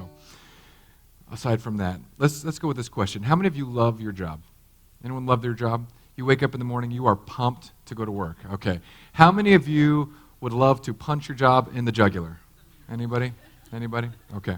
So, aside from that, let's go with this question. How many of you love your job? Anyone love their job? You wake up in the morning, you are pumped to go to work. Okay. How many of you would love to punch your job in the jugular? Anybody? Anybody? Okay.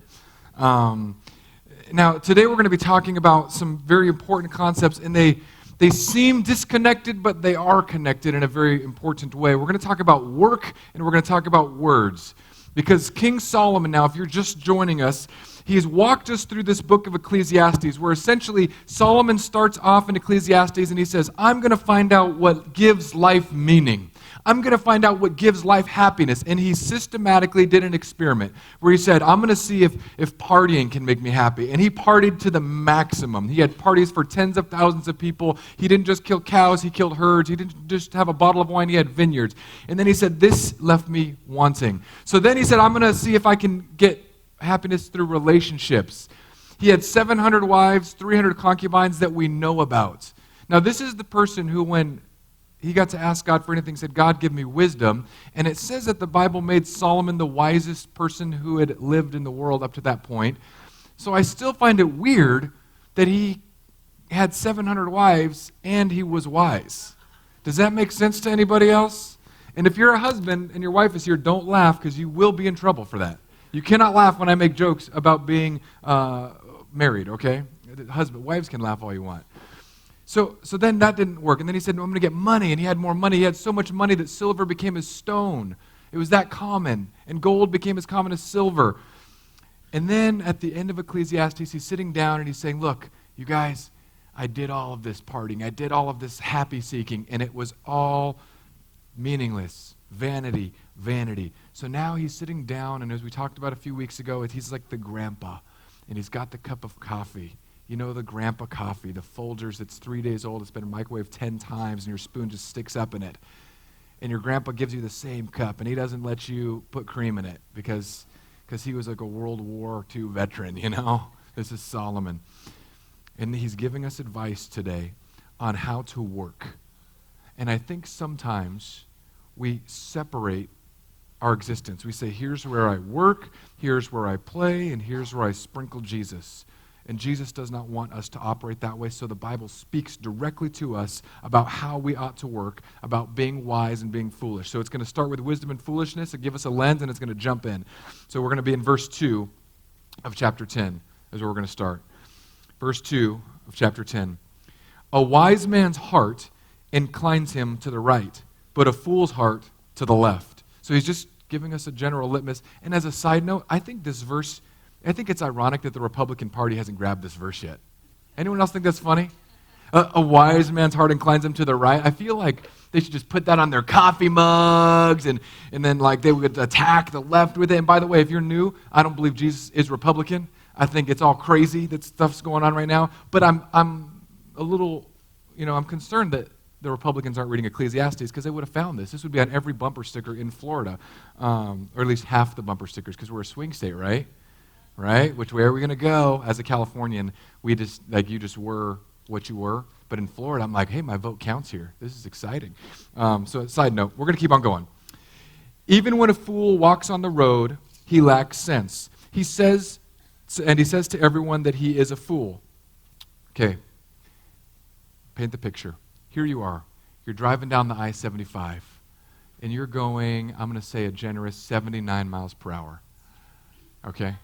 Now, today we're going to be talking about some very important concepts, and they seem disconnected, but they are connected in a very important way. We're going to talk about work, and we're going to talk about words. Because King Solomon, now, if you're just joining us, he has walked us through this book of Ecclesiastes, where essentially Solomon starts off in Ecclesiastes, and he says, I'm going to find out what gives life meaning. I'm going to find out what gives life happiness. And he systematically did an experiment where he said, I'm going to see if partying can make me happy. And he partied to the maximum. He had parties for tens of thousands of people. He didn't just kill cows, he killed herds. He didn't just have a bottle of wine, he had vineyards. And then he said, this left me wanting. So then he said, I'm going to see if I can get happiness through relationships. He had 700 wives, 300 concubines that we know about. Now this is the person who, when he got to ask God for anything, said, God, give me wisdom. And it says that the Bible made Solomon the wisest person who had lived in the world up to that point. So I still find it weird that he had 700 wives and he was wise. Does that make sense to anybody else? And if you're a husband and your wife is here, don't laugh, because you will be in trouble for that. You cannot laugh when I make jokes about being married, okay? Wives can laugh all you want. So then that didn't work. And then he said, no, I'm going to get money. And he had more money. He had so much money that silver became as stone. It was that common. And gold became as common as silver. And then at the end of Ecclesiastes, he's sitting down and he's saying, look, you guys, I did all of this partying. I did all of this happy seeking. And it was all meaningless. Vanity, vanity. So now he's sitting down, and as we talked about a few weeks ago, he's like the grandpa. And he's got the cup of coffee. You know, the grandpa coffee, the Folgers that's 3 days old, it's been microwaved 10 times, and your spoon just sticks up in it. And your grandpa gives you the same cup, and he doesn't let you put cream in it because he was like a World War II veteran, you know? This is Solomon. And he's giving us advice today on how to work. And I think sometimes we separate our existence. We say, here's where I work, here's where I play, and here's where I sprinkle Jesus. And Jesus does not want us to operate that way, so the Bible speaks directly to us about how we ought to work, about being wise and being foolish. So it's going to start with wisdom and foolishness and give us a lens, and it's going to jump in. So we're going to be in verse 2 of chapter 10 is where we're going to start. Verse 2 of chapter 10. A wise man's heart inclines him to the right, but a fool's heart to the left. So he's just giving us a general litmus. And as a side note, I think it's ironic that the Republican Party hasn't grabbed this verse yet. Anyone else think that's funny? A wise man's heart inclines him to the right. I feel like they should just put that on their coffee mugs, and then like they would attack the left with it. And by the way, if you're new, I don't believe Jesus is Republican. I think it's all crazy that stuff's going on right now. But I'm a little, I'm concerned that the Republicans aren't reading Ecclesiastes, because they would have found this. This would be on every bumper sticker in Florida, or at least half the bumper stickers, because we're a swing state, right? Right? Which way are we going to go? As a Californian, we just, you just were what you were. But in Florida, I'm like, hey, my vote counts here. This is exciting. So side note, we're going to keep on going. Even when a fool walks on the road, he lacks sense. He says to everyone that he is a fool. Okay. Paint the picture. Here you are. You're driving down the I-75, and you're going, I'm going to say a generous 79 miles per hour. Okay?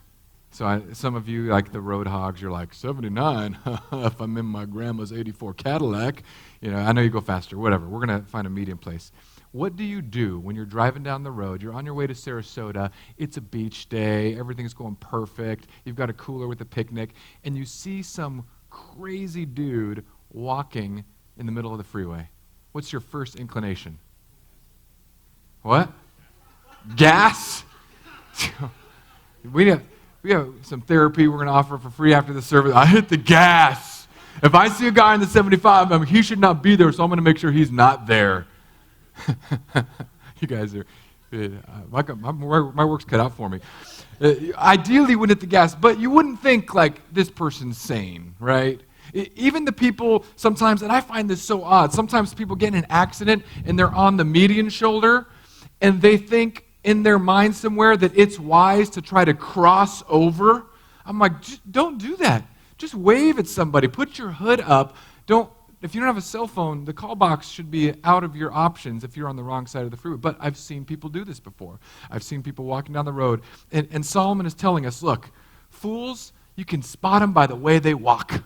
So some of you, like the road hogs, you're like, 79? If I'm in my grandma's 84 Cadillac. I know you go faster, whatever. We're going to find a medium place. What do you do when you're driving down the road? You're on your way to Sarasota. It's a beach day. Everything's going perfect. You've got a cooler with a picnic. And you see some crazy dude walking in the middle of the freeway. What's your first inclination? What? Gas? We have some therapy we're going to offer for free after the service. I hit the gas. If I see a guy in the 75, he should not be there, so I'm going to make sure he's not there. You guys are, my work's cut out for me. Ideally, you wouldn't hit the gas, but you wouldn't think like this person's sane, right? Even the people sometimes, and I find this so odd, sometimes people get in an accident and they're on the median shoulder, and they think in their mind somewhere that it's wise to try to cross over. I'm like, don't do that. Just wave at somebody. Put your hood up. If you don't have a cell phone, the call box should be out of your options if you're on the wrong side of the freeway. But I've seen people do this before. I've seen people walking down the road. And Solomon is telling us, look, fools, you can spot them by the way they walk.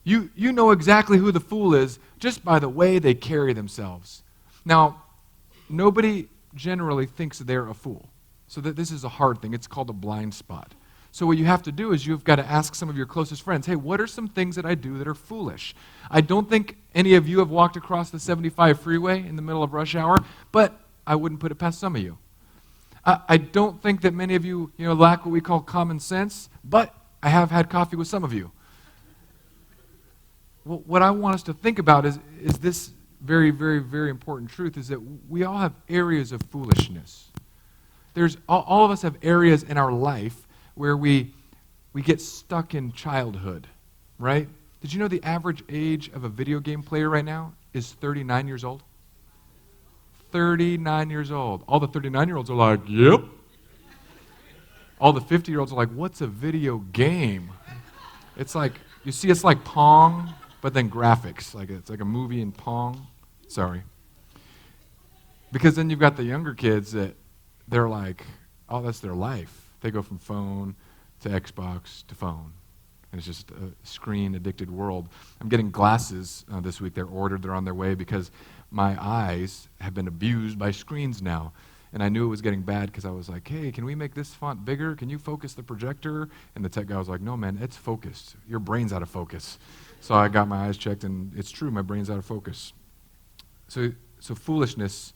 You know exactly who the fool is just by the way they carry themselves. Now, nobody generally thinks they're a fool. So this is a hard thing. It's called a blind spot. So what you have to do is you've got to ask some of your closest friends, hey, what are some things that I do that are foolish? I don't think any of you have walked across the 75 freeway in the middle of rush hour, but I wouldn't put it past some of you. I don't think that many of you, lack what we call common sense, but I have had coffee with some of you. Well, what I want us to think about is this very, very, very important truth, is that we all have areas of foolishness. All of us have areas in our life where we get stuck in childhood, right? Did you know the average age of a video game player right now is 39 years old? 39 years old. All the 39-year-olds are like, yep. All the 50-year-olds are like, what's a video game? It's like Pong, but then graphics. It's like a movie in Pong. Sorry. Because then you've got the younger kids that they're like, oh, that's their life. They go from phone to Xbox to phone. And it's just a screen-addicted world. I'm getting glasses this week. They're ordered. They're on their way because my eyes have been abused by screens now. And I knew it was getting bad because I was like, hey, can we make this font bigger? Can you focus the projector? And the tech guy was like, no, man, it's focused. Your brain's out of focus. So I got my eyes checked, and it's true. My brain's out of focus. So foolishness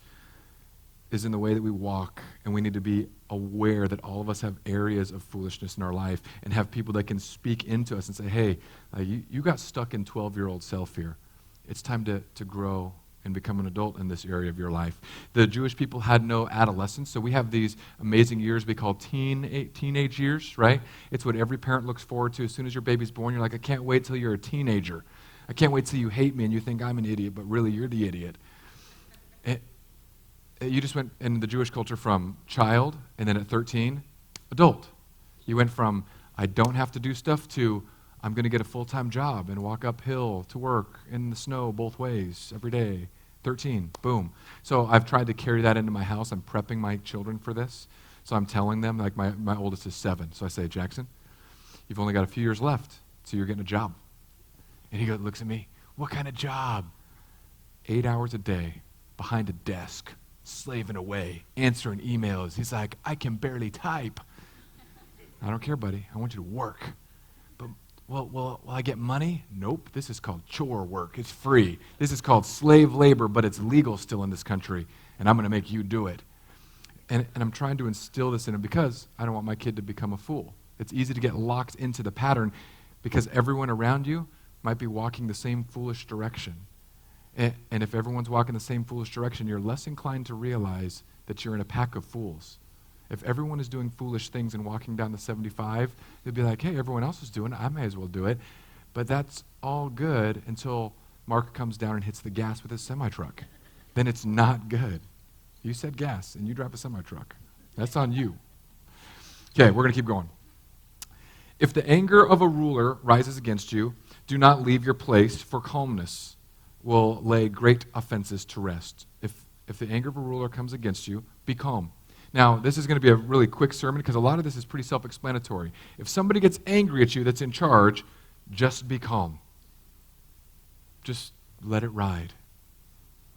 is in the way that we walk, and we need to be aware that all of us have areas of foolishness in our life and have people that can speak into us and say, hey, you got stuck in 12-year-old self here. It's time to grow and become an adult in this area of your life. The Jewish people had no adolescence, so we have these amazing years we call teenage years, right? It's what every parent looks forward to. As soon as your baby's born, you're like, I can't wait till you're a teenager. I can't wait till you hate me and you think I'm an idiot, but really you're the idiot. You just went in the Jewish culture from child, and then at 13, adult. You went from, I don't have to do stuff, to, I'm going to get a full-time job and walk uphill to work in the snow both ways every day. 13, boom. So I've tried to carry that into my house. I'm prepping my children for this. So I'm telling them, like my oldest is 7. So I say, Jackson, you've only got a few years left, so you're getting a job. And he looks at me, what kind of job? 8 hours a day, behind a desk, slaving away, answering emails. He's like, I can barely type. I don't care, buddy. I want you to work. But, will I get money? Nope. This is called chore work. It's free. This is called slave labor, but it's legal still in this country, and I'm going to make you do it. And I'm trying to instill this in him because I don't want my kid to become a fool. It's easy to get locked into the pattern because everyone around you might be walking the same foolish direction. And if everyone's walking the same foolish direction, you're less inclined to realize that you're in a pack of fools. If everyone is doing foolish things and walking down the 75, they'd be like, hey, everyone else is doing it. I may as well do it. But that's all good until Mark comes down and hits the gas with his semi-truck. Then it's not good. You said gas, and you drive a semi-truck. That's on you. Okay, we're going to keep going. If the anger of a ruler rises against you, do not leave your place, for calmness will lay great offenses to rest. If the anger of a ruler comes against you, be calm. Now, this is going to be a really quick sermon because a lot of this is pretty self-explanatory. If somebody gets angry at you that's in charge, just be calm. Just let it ride.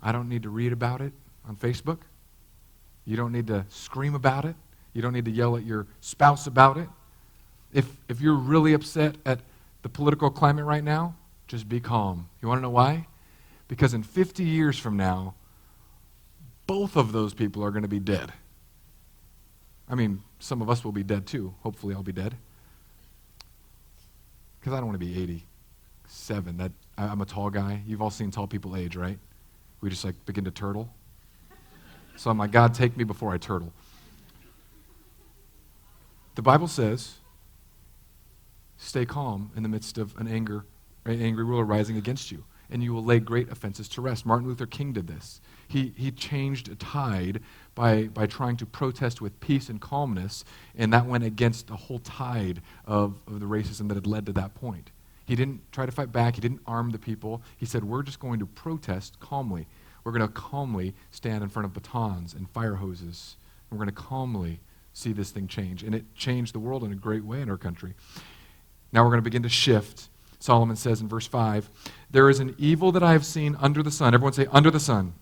I don't need to read about it on Facebook. You don't need to scream about it. You don't need to yell at your spouse about it. If you're really upset at the political climate right now, just be calm. You want to know why? Because in 50 years from now, both of those people are going to be dead. I mean, some of us will be dead too. Hopefully I'll be dead. Because I don't want to be 87. I'm a tall guy. You've all seen tall people age, right? We just begin to turtle. So I'm like, God, take me before I turtle. The Bible says, stay calm in the midst of an angry ruler rising against you. and you will lay great offenses to rest. Martin Luther King did this. He changed a tide by trying to protest with peace and calmness, and that went against the whole tide of the racism that had led to that point. He didn't try to fight back. He didn't arm the people. He said, we're just going to protest calmly. We're going to calmly stand in front of batons and fire hoses. We're going to calmly see this thing change. And it changed the world in a great way in our country. Now we're going to begin to shift. Solomon says in verse 5, there is an evil that I have seen under the sun. Everyone say, under the sun.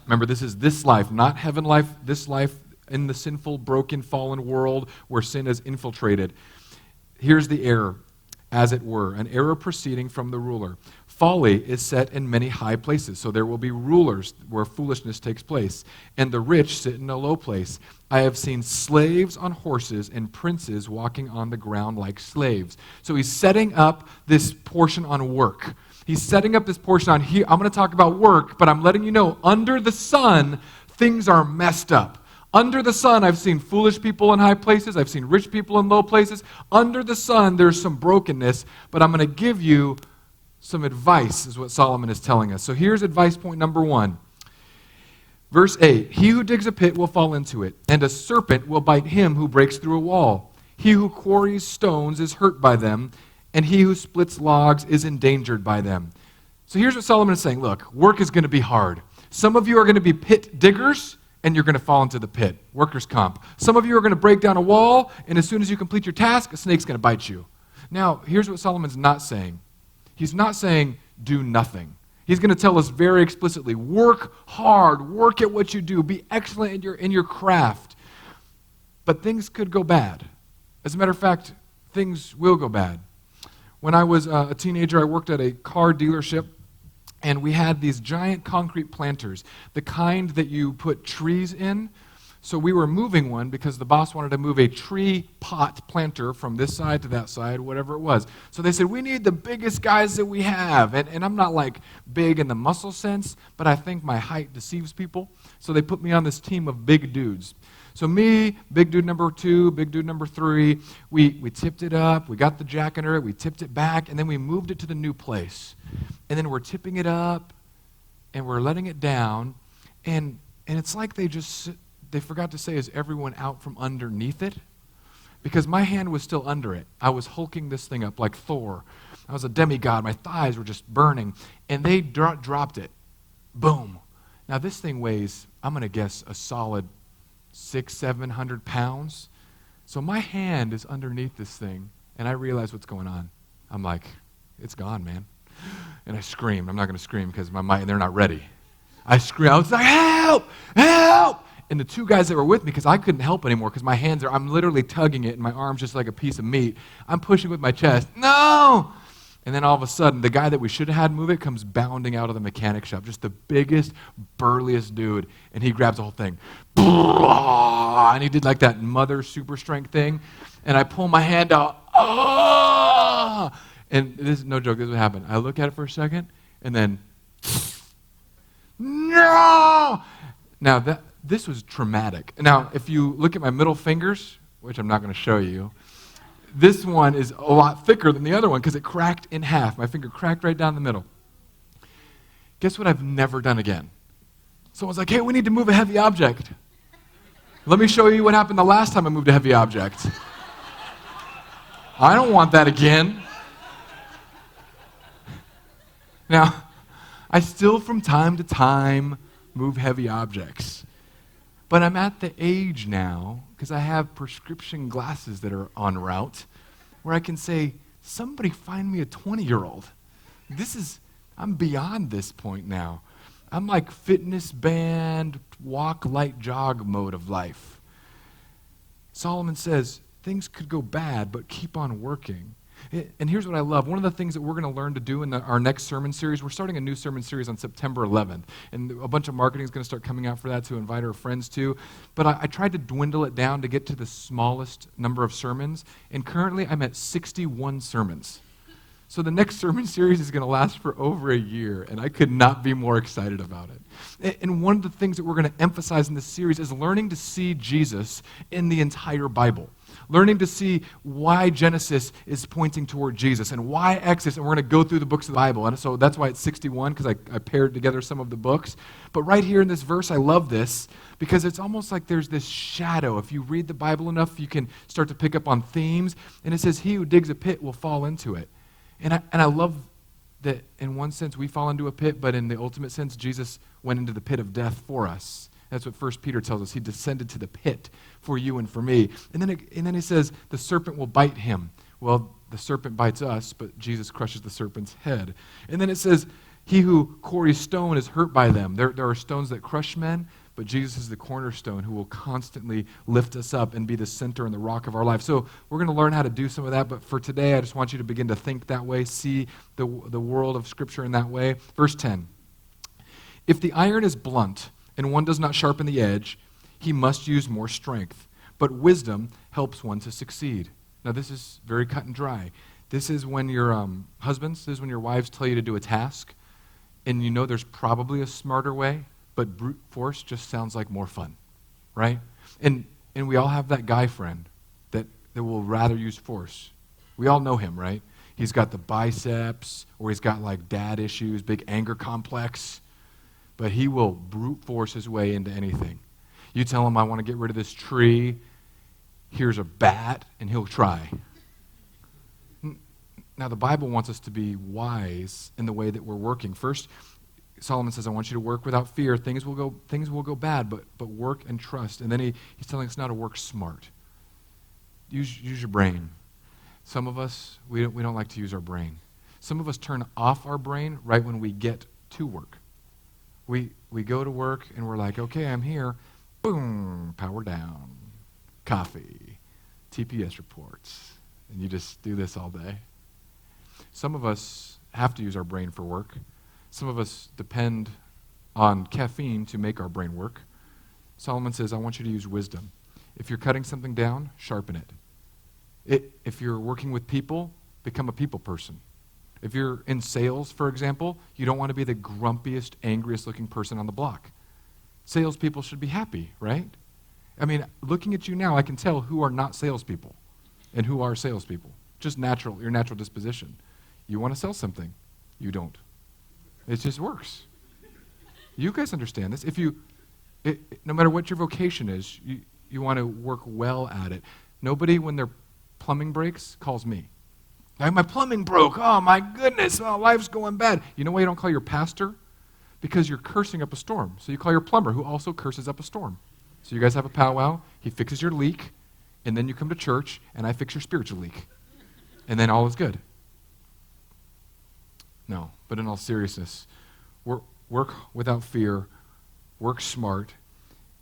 Remember, this is this life, not heaven life, this life in the sinful, broken, fallen world where sin has infiltrated. Here's the error, as it were, an error proceeding from the ruler. Folly is set in many high places, so there will be rulers where foolishness takes place, and the rich sit in a low place. I have seen slaves on horses and princes walking on the ground like slaves. So he's setting up this portion on work. He's setting up this portion on here. I'm going to talk about work, but I'm letting you know, under the sun, things are messed up. Under the sun, I've seen foolish people in high places. I've seen rich people in low places. Under the sun, there's some brokenness, but I'm going to give you some advice, is what Solomon is telling us. So here's advice point number 1. Verse 8, he who digs a pit will fall into it, and a serpent will bite him who breaks through a wall. He who quarries stones is hurt by them, and he who splits logs is endangered by them. So here's what Solomon is saying. Look, work is going to be hard. Some of you are going to be pit diggers, and you're going to fall into the pit. Workers' comp. Some of you are going to break down a wall, and as soon as you complete your task, a snake's going to bite you. Now, here's what Solomon's not saying. He's not saying, do nothing. He's going to tell us very explicitly, work hard, work at what you do, be excellent in your craft. But things could go bad. As a matter of fact, things will go bad. When I was a teenager, I worked at a car dealership, and we had these giant concrete planters, the kind that you put trees in. So we were moving one because the boss wanted to move a tree pot planter from this side to that side, whatever it was. So they said, we need the biggest guys that we have. And I'm not like big in the muscle sense, but I think my height deceives people. So they put me on this team of big dudes. So me, big dude number 2, big dude number 3, we tipped it up, we got the jack under it, we tipped it back, and then we moved it to the new place. And then we're tipping it up, and we're letting it down, and it's like they forgot to say, is everyone out from underneath it? Because my hand was still under it. I was hulking this thing up like Thor. I was a demigod. My thighs were just burning. And they dropped it. Boom. Now this thing weighs, I'm going to guess, a solid 600-700 pounds. So my hand is underneath this thing, and I realize what's going on. I'm like, it's gone, man. And I screamed. I'm not going to scream because they're not ready. I screamed. I was like, help! Help! And the 2 guys that were with me, because I couldn't help anymore, because my hands I'm literally tugging it, and my arm's just like a piece of meat. I'm pushing with my chest. No! And then all of a sudden, the guy that we should have had move it comes bounding out of the mechanic shop, just the biggest, burliest dude, and he grabs the whole thing. And he did like that mother super strength thing, and I pull my hand out. And this is no joke, this is what happened. I look at it for a second, and then, no! Now, this was traumatic. Now, if you look at my middle fingers, which I'm not going to show you, this one is a lot thicker than the other one because it cracked in half. My finger cracked right down the middle. Guess what I've never done again? Someone's like, hey, we need to move a heavy object. Let me show you what happened the last time I moved a heavy object. I don't want that again. Now, I still from time to time move heavy objects. But I'm at the age now, because I have prescription glasses that are en route, where I can say, somebody find me a 20-year-old. I'm beyond this point now. I'm like fitness band, walk, light, jog mode of life. Solomon says, things could go bad, but keep on working. And here's what I love. One of the things that we're going to learn to do in our next sermon series, we're starting a new sermon series on September 11th, and a bunch of marketing is going to start coming out for that to invite our friends to. But I tried to dwindle it down to get to the smallest number of sermons, and currently I'm at 61 sermons. So the next sermon series is going to last for over a year, and I could not be more excited about it. And one of the things that we're going to emphasize in this series is learning to see Jesus in the entire Bible. learning to see why Genesis is pointing toward Jesus and why Exodus, and we're going to go through the books of the Bible. And so that's why it's 61, because I paired together some of the books. But right here in this verse, I love this, because it's almost like there's this shadow. If you read the Bible enough, you can start to pick up on themes. And it says, he who digs a pit will fall into it. And I love that in one sense we fall into a pit, but in the ultimate sense, Jesus went into the pit of death for us. That's what 1 Peter tells us. He descended to the pit for you and for me. And then he says, the serpent will bite him. Well, the serpent bites us, but Jesus crushes the serpent's head. And then it says, he who quarries stone is hurt by them. There are stones that crush men, but Jesus is the cornerstone who will constantly lift us up and be the center and the rock of our life. So we're going to learn how to do some of that, but for today, I just want you to begin to think that way, see the world of Scripture in that way. Verse 10, if the iron is blunt, and one does not sharpen the edge, he must use more strength. But wisdom helps one to succeed. Now, this is very cut and dry. This is when your husbands, this is when your wives tell you to do a task, and you know there's probably a smarter way, but brute force just sounds like more fun, right? And we all have that guy friend that will rather use force. We all know him, right? He's got the biceps, or he's got like dad issues, big anger complex, but he will brute force his way into anything. You tell him, I want to get rid of this tree, here's a bat, and he'll try. Now, the Bible wants us to be wise in the way that we're working. First, Solomon says, I want you to work without fear. Things will go bad, but work and trust. And then he's telling us now to work smart. Use your brain. Some of us, we don't like to use our brain. Some of us turn off our brain right when we get to work. We go to work and we're like, okay, I'm here. Boom, power down, coffee, TPS reports. And you just do this all day. Some of us have to use our brain for work. Some of us depend on caffeine to make our brain work. Solomon says, I want you to use wisdom. If you're cutting something down, sharpen it. If you're working with people, become a people person. If you're in sales, for example, you don't want to be the grumpiest, angriest looking person on the block. Salespeople should be happy, right? I mean, looking at you now, I can tell who are not salespeople and who are salespeople. Just your natural disposition. You want to sell something. You don't. It just works. You guys understand this. No matter what your vocation is, you want to work well at it. Nobody, when their plumbing breaks, calls me. Like, my plumbing broke. Oh, my goodness. Oh, life's going bad. You know why you don't call your pastor? Because you're cursing up a storm. So you call your plumber, who also curses up a storm. So you guys have a powwow. He fixes your leak, and then you come to church, and I fix your spiritual leak. And then all is good. No, but in all seriousness, work without fear, work smart.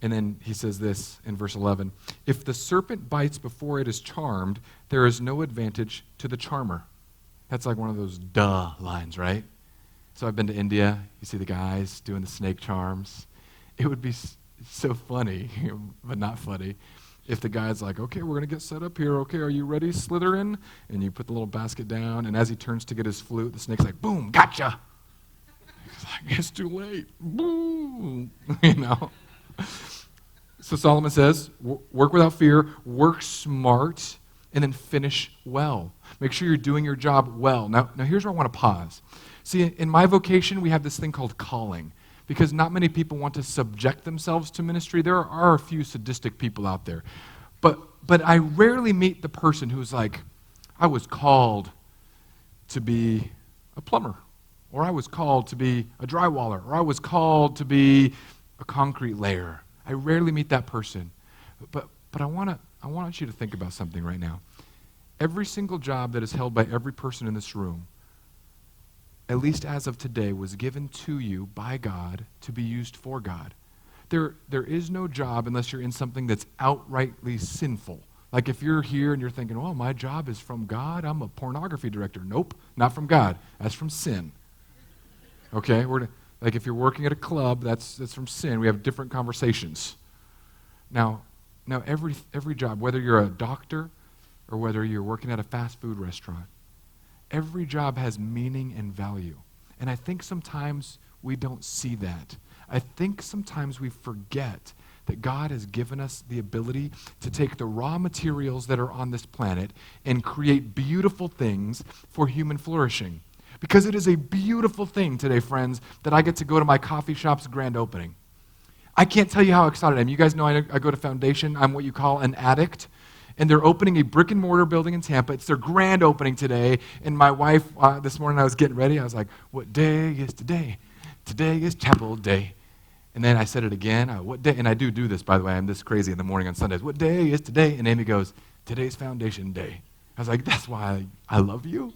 And then he says this in verse 11, if the serpent bites before it is charmed, there is no advantage to the charmer. That's like one of those duh lines, right? So I've been to India. You see the guys doing the snake charms. It would be so funny, but not funny, if the guy's like, okay, we're going to get set up here. Okay, are you ready, Slytherin? And you put the little basket down, and as he turns to get his flute, the snake's like, boom, gotcha. He's like, it's too late. Boom. You know? So Solomon says, work without fear, work smart, and then finish well. Make sure you're doing your job well. Now here's where I want to pause. See, in my vocation, we have this thing called calling, because not many people want to subject themselves to ministry. There are a few sadistic people out there. But I rarely meet the person who's like, I was called to be a plumber, or I was called to be a drywaller, or I was called to be a concrete layer. I rarely meet that person. But I want you to think about something right now. Every single job that is held by every person in this room, at least as of today, was given to you by God to be used for God. There is no job unless you're in something that's outrightly sinful. Like if you're here and you're thinking, oh, my job is from God, I'm a pornography director. Nope, not from God. That's from sin. Okay? Like if you're working at a club, that's from sin. We have different conversations. Now every job, whether you're a doctor or whether you're working at a fast food restaurant, every job has meaning and value. And I think sometimes we don't see that. I think sometimes we forget that God has given us the ability to take the raw materials that are on this planet and create beautiful things for human flourishing. Because it is a beautiful thing today, friends, that I get to go to my coffee shop's grand opening. I can't tell you how excited I am. You guys know I go to Foundation. I'm what you call an addict. And they're opening a brick and mortar building in Tampa. It's their grand opening today. And my wife, this morning I was getting ready. I was like, what day is today? Today is chapel day. And then I said it again. What day? And I do this, by the way. I'm this crazy in the morning on Sundays. What day is today? And Amy goes, today's Foundation Day. I was like, that's why I love you.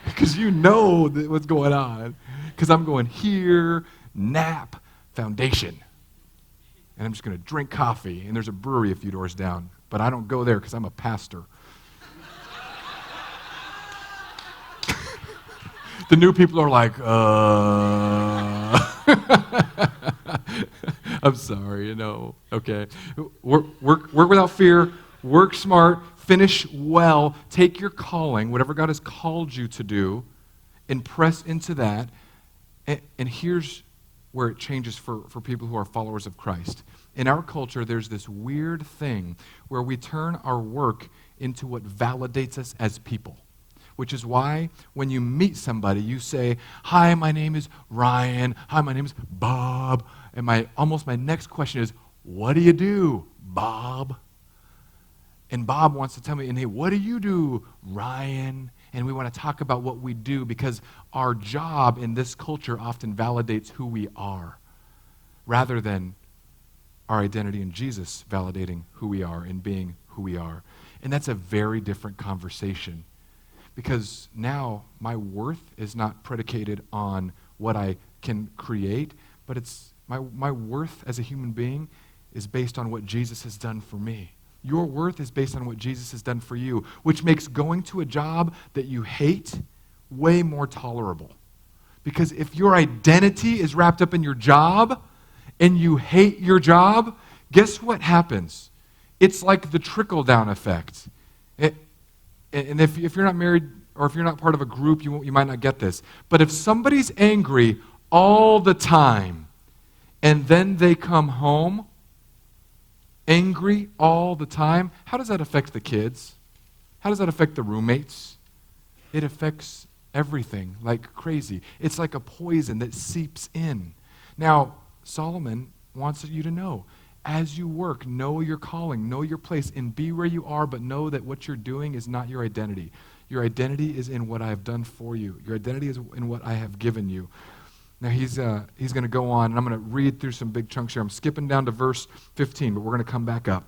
Because you know what's going on. Because I'm going here, nap, Foundation. And I'm just going to drink coffee. And there's a brewery a few doors down. But I don't go there because I'm a pastor. The new people are like, I'm sorry, okay. Work without fear, work smart, finish well, take your calling, whatever God has called you to do, and press into that. And here's where it changes for people who are followers of Christ. In our culture, there's this weird thing where we turn our work into what validates us as people, which is why when you meet somebody, you say, hi, my name is Ryan. Hi, my name is Bob. And my next question is, what do you do, Bob? And Bob wants to tell me, and hey, what do you do, Ryan? And we want to talk about what we do because our job in this culture often validates who we are rather than our identity in Jesus validating who we are and being who we are. And that's a very different conversation because now my worth is not predicated on what I can create, but it's my worth as a human being is based on what Jesus has done for me. Your worth is based on what Jesus has done for you, which makes going to a job that you hate way more tolerable. Because if your identity is wrapped up in your job and you hate your job, guess what happens? It's like the trickle-down effect. And if you're not married or if you're not part of a group, you might not get this. But if somebody's angry all the time and then they come home angry all the time, how does that affect the kids? How does that affect the roommates? It affects everything like crazy. It's like a poison that seeps in. Now, Solomon wants you to know, as you work, know your calling, know your place, and be where you are, but know that what you're doing is not your identity. Your identity is in what I have done for you. Your identity is in what I have given you. Now, he's going to go on, and I'm going to read through some big chunks here. I'm skipping down to verse 15, but we're going to come back up.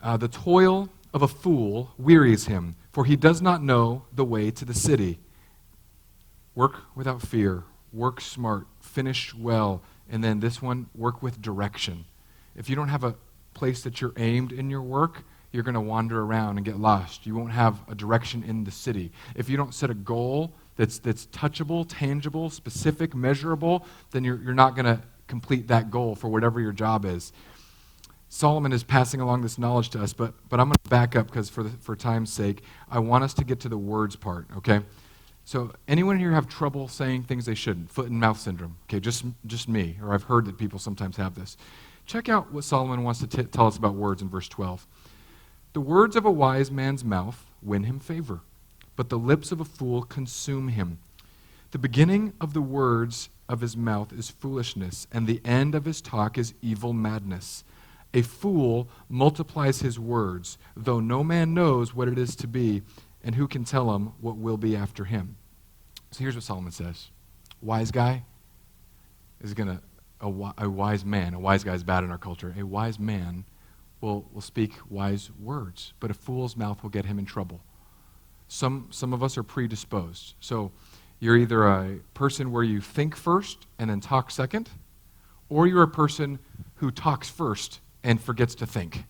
The toil of a fool wearies him, for he does not know the way to the city. Work without fear. Work smart. Finish well. And then this one, work with direction. If you don't have a place that you're aimed in your work, you're going to wander around and get lost. You won't have a direction in the city. If you don't set a goal that's touchable, tangible, specific, measurable, then you're not going to complete that goal for whatever your job is. Solomon is passing along this knowledge to us, but I'm going to back up because for time's sake, I want us to get to the words part, okay? So anyone here have trouble saying things they shouldn't? Foot and mouth syndrome. Okay, just me, or I've heard that people sometimes have this. Check out what Solomon wants to tell us about words in verse 12. The words of a wise man's mouth win him favor, but the lips of a fool consume him. The beginning of the words of his mouth is foolishness, and the end of his talk is evil madness. A fool multiplies his words, though no man knows what it is to be, and who can tell him what will be after him. So here's what Solomon says. Wise guy is a wise man. A wise guy is bad in our culture. A wise man will speak wise words, but a fool's mouth will get him in trouble. Some of us are predisposed. So you're either a person where you think first and then talk second, or you're a person who talks first and forgets to think.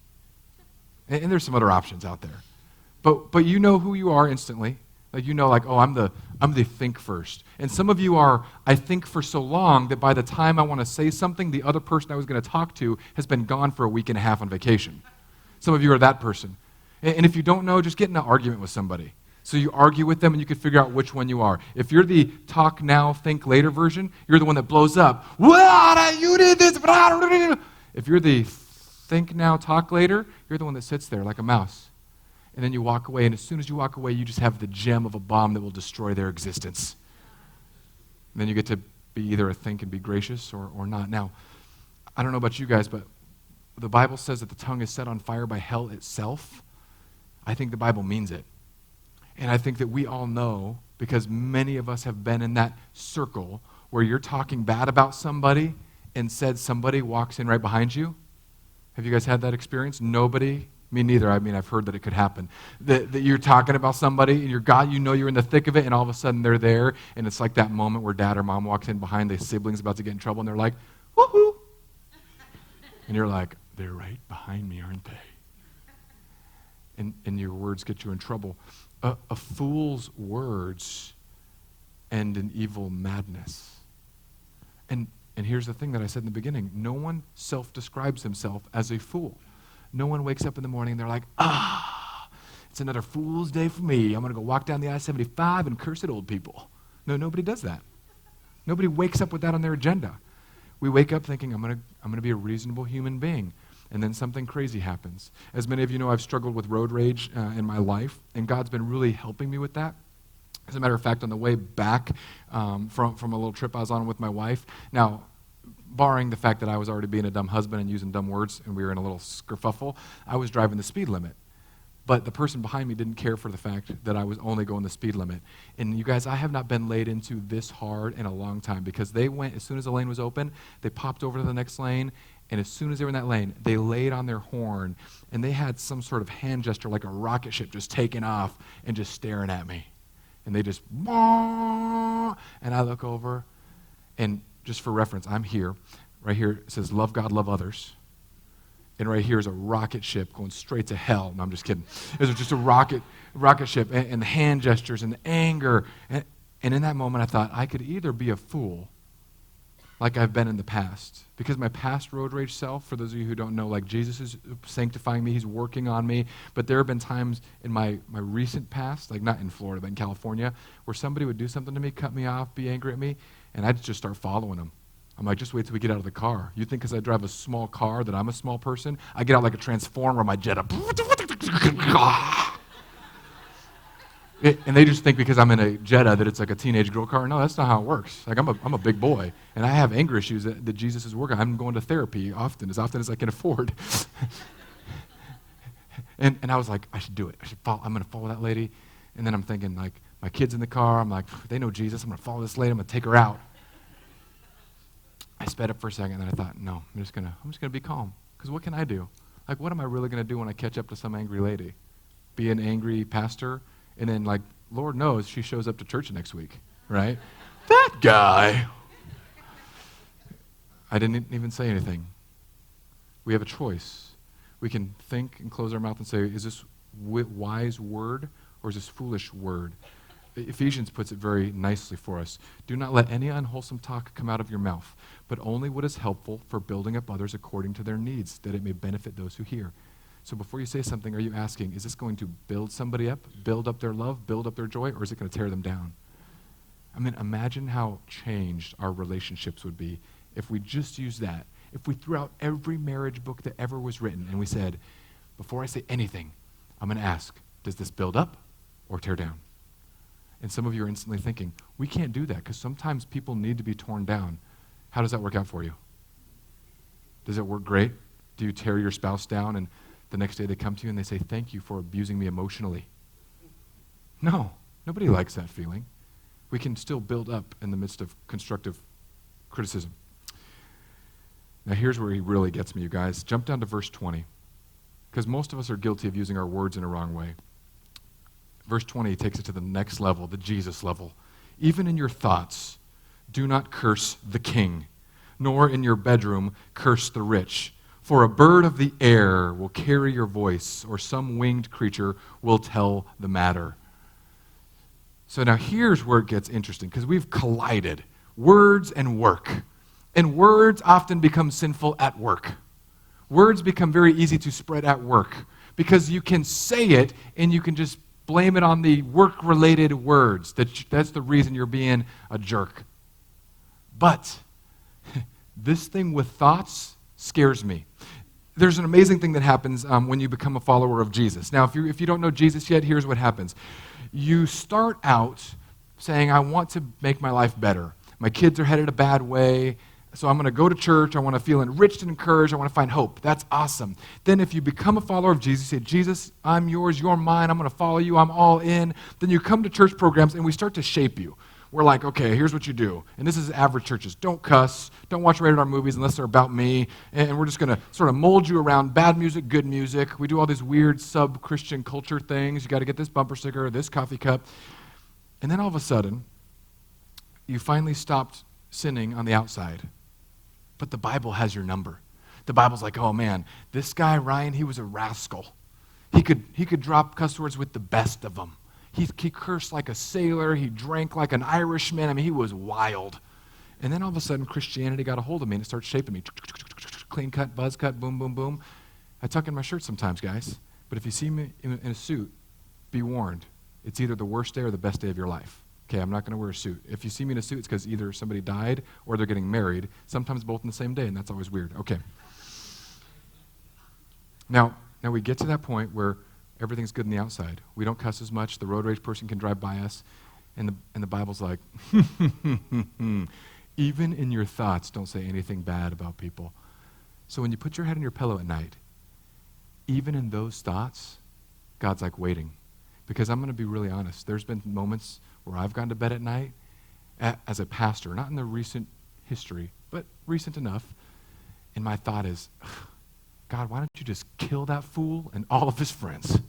And there's some other options out there. But you know who you are instantly. Oh, I'm the think first. And some of you are, I think for so long that by the time I want to say something, the other person I was going to talk to has been gone for a week and a half on vacation. Some of you are that person. And if you don't know, just get in an argument with somebody. So you argue with them and you can figure out which one you are. If you're the talk now, think later version, you're the one that blows up. What? You did this. If you're the think now, talk later, you're the one that sits there like a mouse. And then you walk away, and as soon as you walk away, you just have the gem of a bomb that will destroy their existence. And then you get to be either a think and be gracious or not. Now, I don't know about you guys, but the Bible says that the tongue is set on fire by hell itself. I think the Bible means it. And I think that we all know, because many of us have been in that circle where you're talking bad about somebody and said somebody walks in right behind you. Have you guys had that experience? Nobody? Me neither. I mean, I've heard that it could happen. That you're talking about somebody and you know you're in the thick of it, and all of a sudden they're there, and it's like that moment where dad or mom walks in behind the siblings about to get in trouble, and they're like, woohoo! And you're like, they're right behind me, aren't they? And your words get you in trouble. A fool's words end in evil madness. And here's the thing that I said in the beginning. No one self-describes himself as a fool. No one wakes up in the morning and they're like, it's another fool's day for me. I'm going to go walk down the I-75 and curse at old people. No, nobody does that. Nobody wakes up with that on their agenda. We wake up thinking, I'm going to be a reasonable human being. And then something crazy happens. As many of you know, I've struggled with road rage in my life, and God's been really helping me with that. As a matter of fact, on the way back from a little trip I was on with my wife, now, barring the fact that I was already being a dumb husband and using dumb words, and we were in a little skerfuffle, I was driving the speed limit. But the person behind me didn't care for the fact that I was only going the speed limit. And you guys, I have not been laid into this hard in a long time, because they went, as soon as the lane was open, they popped over to the next lane, and as soon as they were in that lane, they laid on their horn, and they had some sort of hand gesture like a rocket ship just taking off and just staring at me. And they just, and I look over, and just for reference, I'm here. Right here it says, love God, love others. And right here is a rocket ship going straight to hell. No, I'm just kidding. It was just a rocket ship, and the hand gestures and the anger. And in that moment, I thought, I could either be a fool, like I've been in the past. Because my past road rage self, for those of you who don't know, like Jesus is sanctifying me, he's working on me. But there have been times in my recent past, like not in Florida, but in California, where somebody would do something to me, cut me off, be angry at me, and I'd just start following them. I'm like, just wait till we get out of the car. You think because I drive a small car that I'm a small person? I get out like a transformer on my Jetta. And they just think because I'm in a Jetta that it's like a teenage girl car. No, that's not how it works. Like I'm a big boy, and I have anger issues that Jesus is working on. I'm going to therapy often as I can afford. and I was like, I should do it. I'm going to follow that lady. And then I'm thinking, like, my kid's in the car. I'm like, they know Jesus. I'm going to follow this lady. I'm going to take her out. I sped up for a second, and then I thought, no, I'm just gonna be calm. Because what can I do? Like, what am I really going to do when I catch up to some angry lady? Be an angry pastor? And then, like, Lord knows she shows up to church next week, right? That guy. I didn't even say anything. We have a choice. We can think and close our mouth and say, is this wise word or is this foolish word? Ephesians puts it very nicely for us. Do not let any unwholesome talk come out of your mouth, but only what is helpful for building up others according to their needs, that it may benefit those who hear. So before you say something, are you asking, is this going to build somebody up, build up their love, build up their joy, or is it going to tear them down? I mean, imagine how changed our relationships would be if we just used that. If we threw out every marriage book that ever was written and we said, before I say anything, I'm going to ask, does this build up or tear down? And some of you are instantly thinking, we can't do that because sometimes people need to be torn down. How does that work out for you? Does it work great? Do you tear your spouse down and the next day they come to you and they say, thank you for abusing me emotionally? No, nobody likes that feeling. We can still build up in the midst of constructive criticism. Now here's where he really gets me, you guys. Jump down to verse 20, because most of us are guilty of using our words in a wrong way. Verse 20 takes it to the next level, the Jesus level. Even in your thoughts, do not curse the king, nor in your bedroom curse the rich. For a bird of the air will carry your voice, or some winged creature will tell the matter. So now here's where it gets interesting, because we've collided words and work. And words often become sinful at work. Words become very easy to spread at work, because you can say it and you can just blame it on the work-related words. That's the reason you're being a jerk. But this thing with thoughts scares me. There's an amazing thing that happens when you become a follower of Jesus. Now, if you don't know Jesus yet, here's what happens. You start out saying, I want to make my life better. My kids are headed a bad way, so I'm going to go to church. I want to feel enriched and encouraged. I want to find hope. That's awesome. Then if you become a follower of Jesus, you say, Jesus, I'm yours, you're mine. I'm going to follow you. I'm all in. Then you come to church programs, and we start to shape you. We're like, okay, here's what you do. And this is average churches. Don't cuss. Don't watch rated R movies unless they're about me. And we're just going to sort of mold you around bad music, good music. We do all these weird sub-Christian culture things. You got to get this bumper sticker, this coffee cup. And then all of a sudden, you finally stopped sinning on the outside. But the Bible has your number. The Bible's like, oh man, this guy, Ryan, he was a rascal. He could drop cuss words with the best of them. He cursed like a sailor. He drank like an Irishman. I mean, he was wild. And then all of a sudden, Christianity got a hold of me and it started shaping me. Clean cut, buzz cut, boom, boom, boom. I tuck in my shirt sometimes, guys. But if you see me in a suit, be warned. It's either the worst day or the best day of your life. Okay, I'm not going to wear a suit. If you see me in a suit, it's because either somebody died or they're getting married, sometimes both in the same day, and that's always weird. Okay. Now we get to that point where everything's good on the outside. We don't cuss as much. The road rage person can drive by us. And the Bible's like, even in your thoughts, don't say anything bad about people. So when you put your head on your pillow at night, even in those thoughts, God's like waiting. Because I'm going to be really honest. There's been moments where I've gone to bed at night as a pastor, not in the recent history, but recent enough. And my thought is, God, why don't you just kill that fool and all of his friends?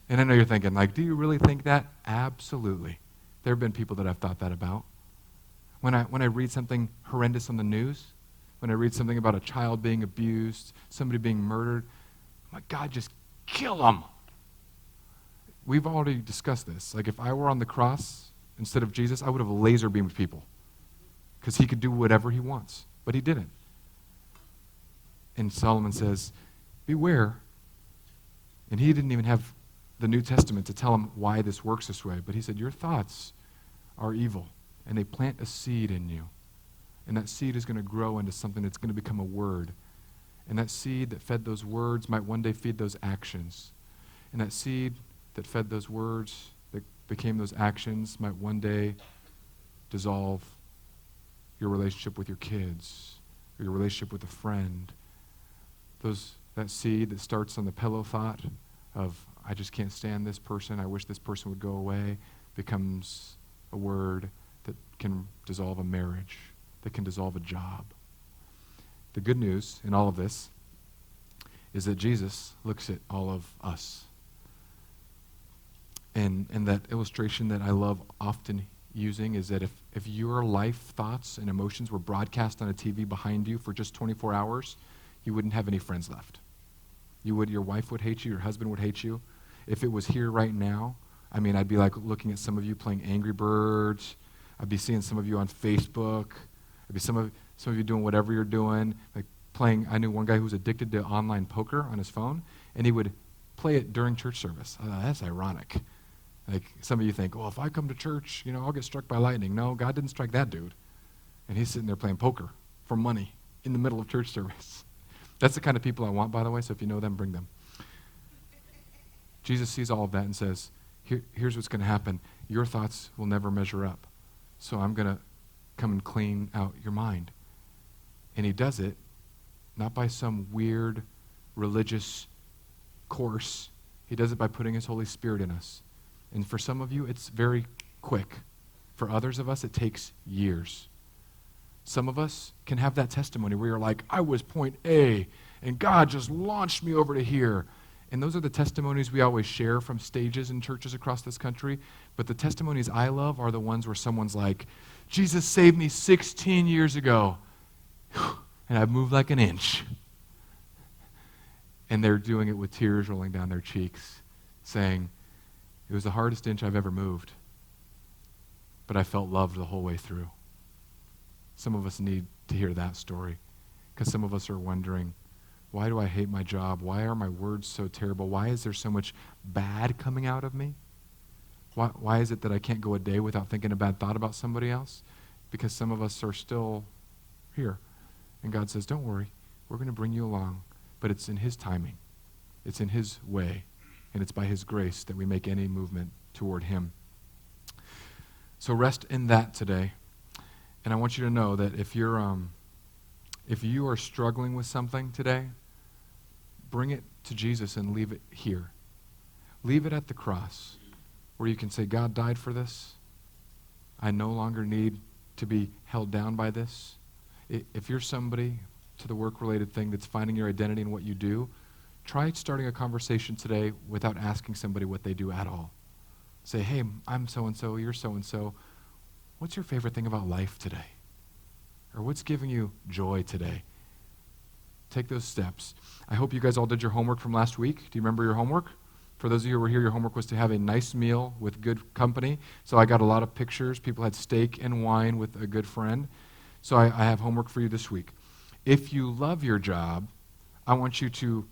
And I know you're thinking, like, do you really think that? Absolutely. There have been people that I've thought that about. When I read something horrendous on the news, when I read something about a child being abused, somebody being murdered, I'm like, God, just kill them. We've already discussed this. Like, if I were on the cross instead of Jesus, I would have laser beamed people because he could do whatever he wants, but he didn't. And Solomon says, beware. And he didn't even have the New Testament to tell him why this works this way. But he said, your thoughts are evil, and they plant a seed in you. And that seed is going to grow into something that's going to become a word. And that seed that fed those words might one day feed those actions. And that seed that fed those words, that became those actions, might one day dissolve your relationship with your kids, or your relationship with a friend. That seed that starts on the pillow thought of, I just can't stand this person, I wish this person would go away, becomes a word that can dissolve a marriage, that can dissolve a job. The good news in all of this is that Jesus looks at all of us. And that illustration that I love often using is that if your life thoughts and emotions were broadcast on a TV behind you for just 24 hours, you wouldn't have any friends left. Your wife would hate you, your husband would hate you. If it was here right now, I mean, I'd be like looking at some of you playing Angry Birds. I'd be seeing some of you on Facebook. I'd be some of you doing whatever you're doing, like playing. I knew one guy who was addicted to online poker on his phone, and he would play it during church service. That's ironic. Like some of you think, well, if I come to church, I'll get struck by lightning. No, God didn't strike that dude. And he's sitting there playing poker for money in the middle of church service. That's the kind of people I want, by the way, so if you know them, bring them. Jesus sees all of that and says, here's what's going to happen. Your thoughts will never measure up. So I'm going to come and clean out your mind. And he does it not by some weird religious course. He does it by putting his Holy Spirit in us. And for some of you, it's very quick. For others of us, it takes years. Some of us can have that testimony where you're like, I was point A, and God just launched me over to here. And those are the testimonies we always share from stages in churches across this country. But the testimonies I love are the ones where someone's like, Jesus saved me 16 years ago, and I've moved like an inch. And they're doing it with tears rolling down their cheeks, saying, it was the hardest inch I've ever moved, but I felt loved the whole way through. Some of us need to hear that story because some of us are wondering, Why do I hate my job? Why are my words so terrible? Why is there so much bad coming out of me? Why is it that I can't go a day without thinking a bad thought about somebody else? Because some of us are still here. And God says, don't worry, we're going to bring you along. But it's in his timing. It's in his way. And it's by his grace that we make any movement toward him. So rest in that today. And I want you to know that if you are struggling with something today, bring it to Jesus and leave it here. Leave it at the cross, where you can say, God died for this. I no longer need to be held down by this. If you're somebody to the work-related thing that's finding your identity in what you do, try starting a conversation today without asking somebody what they do at all. Say, hey, I'm so-and-so, you're so-and-so. What's your favorite thing about life today? Or what's giving you joy today? Take those steps. I hope you guys all did your homework from last week. Do you remember your homework? For those of you who were here, your homework was to have a nice meal with good company. So I got a lot of pictures. People had steak and wine with a good friend. So I have homework for you this week. If you love your job, I want you to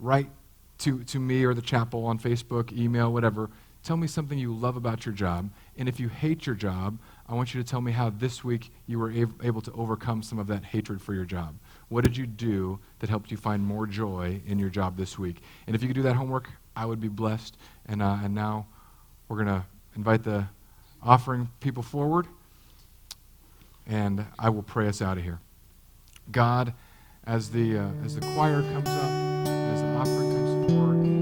write to me or the chapel on Facebook, email, whatever. Tell me something you love about your job. And if you hate your job, I want you to tell me how this week you were able to overcome some of that hatred for your job. What did you do that helped you find more joy in your job this week? And if you could do that homework, I would be blessed. And now we're going to invite the offering people forward, and I will pray us out of here. God, as the choir comes up, as the offering comes forward,